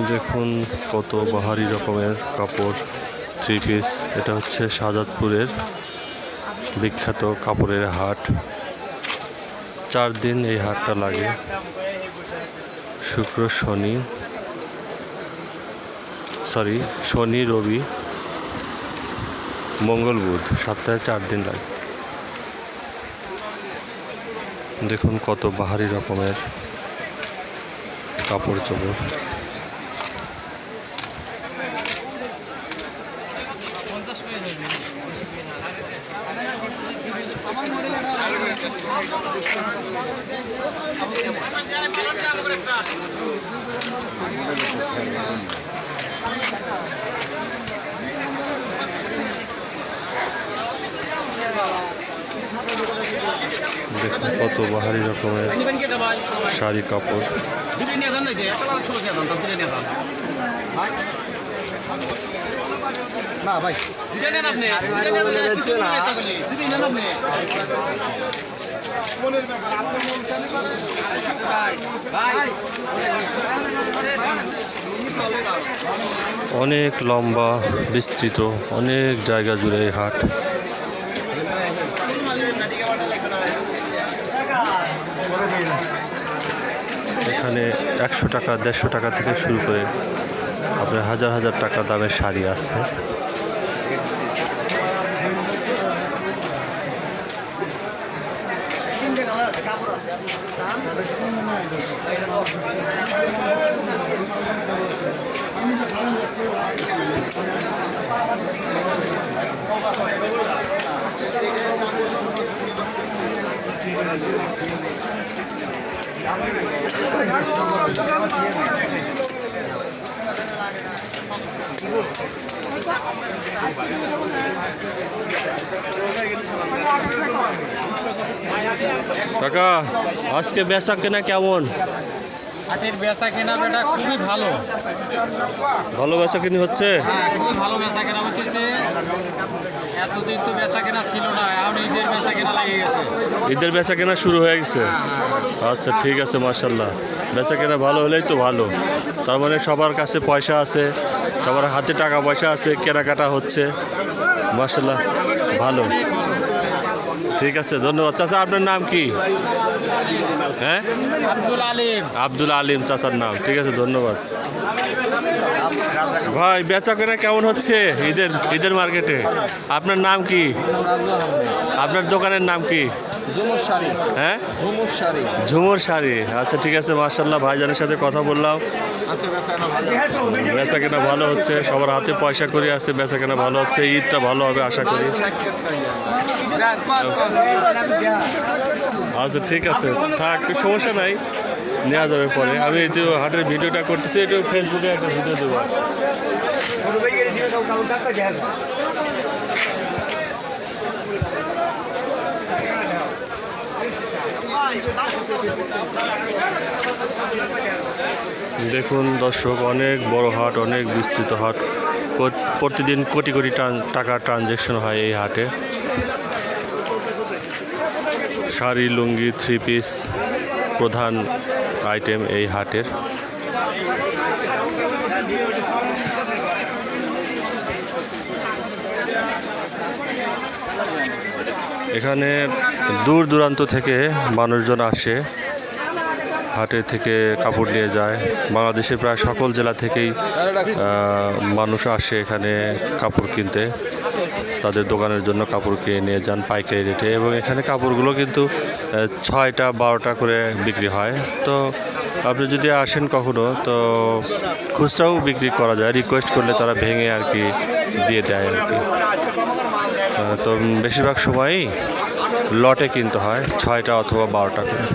দেখুন কত বাহারি রকমের কাপড়, থ্রি পিস। এটা হচ্ছে শাহজাদপুরের বিখ্যাত কাপড়ের হাট। 4 দিন এই হাটটা লাগে, শনি রবি মঙ্গল বুধ, সপ্তাহে 4 দিন লাগে। দেখুন কত বাহারি রকমের কাপড় চোপড়। দেখুন কত বাহারি রকমের শাড়ি কাপড়। অনেক লম্বা বিস্তৃত, অনেক জায়গা জুড়ে এই হাট। এখানে 100 টাকা 150 টাকা থেকে শুরু করে আপনার হাজার হাজার টাকা দামের শাড়ি আছে। কাকা, আজকে বেচা কেনা কেমন? হাটের বেচা কেনা বেটা খুবই ভালো। ভালো বেচা কিনি হচ্ছে? হ্যাঁ, খুবই ভালো বেচা কেনা হচ্ছে। এতদিন তো বেচা কেনা ছিল না, এখন ঈদের বেচা কেনা লেগে গেছে। ঈদের বেচা কেনা শুরু হয়ে গেছে? আচ্ছা, ঠিক আছে, মাশাআল্লাহ। বেচা কেনা ভালো হলেই তো ভালো। তার মানে সবার কাছে পয়সা আছে, সবার হাতে টাকা পয়সা আছে, কেনাকাটা হচ্ছে। মাশাআল্লাহ, ভালো। ঠিক আছে, ধন্যবাদ। চাচা, আপনার নাম কি? হ্যাঁ, আব্দুল আলিম। আব্দুল আলিম চাচার নাম। ঠিক আছে, ধন্যবাদ। ভাই, বেচা কেনা কেমন হচ্ছে ঈদের মার্কেটে? আপনার নাম কি? আপনার দোকানের নাম কি? হ্যাঁ, ঝুমুর শাড়ি। আচ্ছা, ঠিক আছে, মাশাআল্লাহ। ভাইজানের সাথে কথা বললাম, বেচা কেনা ভালো হচ্ছে, সবার হাতে পয়সা করি আছে, বেচা কেনা ভালো হচ্ছে। ঈদটা ভালো হবে আশা করি। আচ্ছা, ঠিক আছে, থাক, সমস্যা নাই, নেওয়া যাবে পরে। আমি এই যে হাটের ভিডিওটা করতেছি, একটু ফেসবুকে একটা ভিডিও দেবো। দেখুন দর্শক, অনেক বড় হাট, অনেক বিস্তৃত হাট। প্রতিদিন কোটি কোটি টাকা ট্রানজ্যাকশন হয় এই হাটে। শাড়ি, লুঙ্গি, থ্রি পিস প্রধান আইটেম এই হাটের। এখানে দূর দূরান্ত থেকে মানুষজন আসে, হাটে থেকে কাপড় নিয়ে যায়। বাংলাদেশের প্রায় সকল জেলা থেকেই মানুষ আসে এখানে কাপড় কিনতে, তাদের দোকানের জন্য কাপড় কিনে নিয়ে যান পাইকারি রেটে। এবং এখানে কাপড়গুলো কিন্তু 6টা 12টা করে বিক্রি হয়। তো আপনি যদি আসেন কখনো, তো খুচরাও বিক্রি করা যায়, রিকোয়েস্ট করলে তারা ভেঙে আর কি দিয়ে দেয় আর কি। তো বেশিরভাগ সময়ই লটে কিনতে হয়, 6টা অথবা 12টা করে।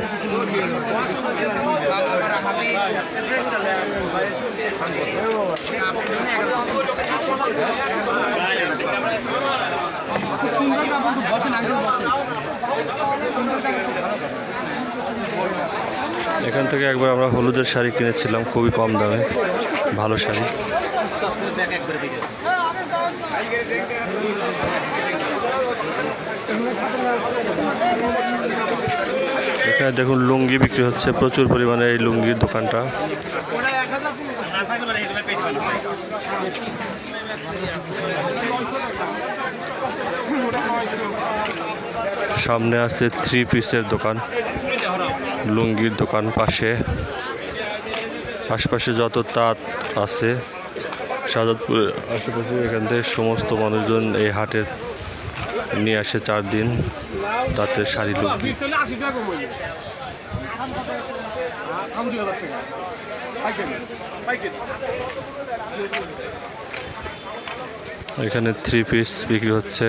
এখান থেকে একবার আমরা হলুদের শাড়ি কিনেছিলাম, খুবই কম দামে, ভালো শাড়ি। এখানে দেখুন লুঙ্গি বিক্রি হচ্ছে প্রচুর পরিমাণে, এই লুঙ্গির দোকানটা। সামনে আছে 3 পিসের দোকান, লুঙ্গির দোকান পাশে। আশেপাশে যত তাঁত আছে শাহজাদপুরের আশেপাশে, এখান থেকে সমস্ত মানুষজন এই হাটে নিয়ে আসে 4 দিন তাঁতের শাড়ি লুঙ্গি। এখানে 3 পিস বিক্রি হচ্ছে।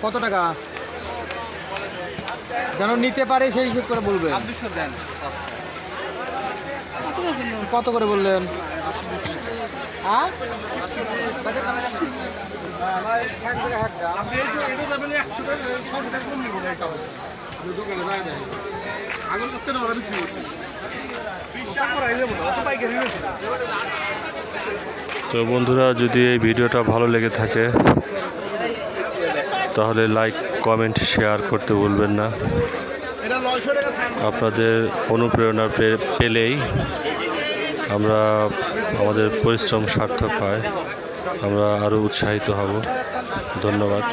কত টাকা যেন নিতে পারে সেই হিসেব করে বলবেন। কত করে বললেন? তো বন্ধুরা, যদি এই ভিডিওটা ভালো লেগে থাকে তাহলে লাইক, কমেন্ট, শেয়ার করতে ভুলবেন না। আপনাদের অনুপ্রেরণা পেলেই আমরা আমাদের পরিশ্রম সার্থক হয়, আমরা আরও উৎসাহিত হব। ধন্যবাদ।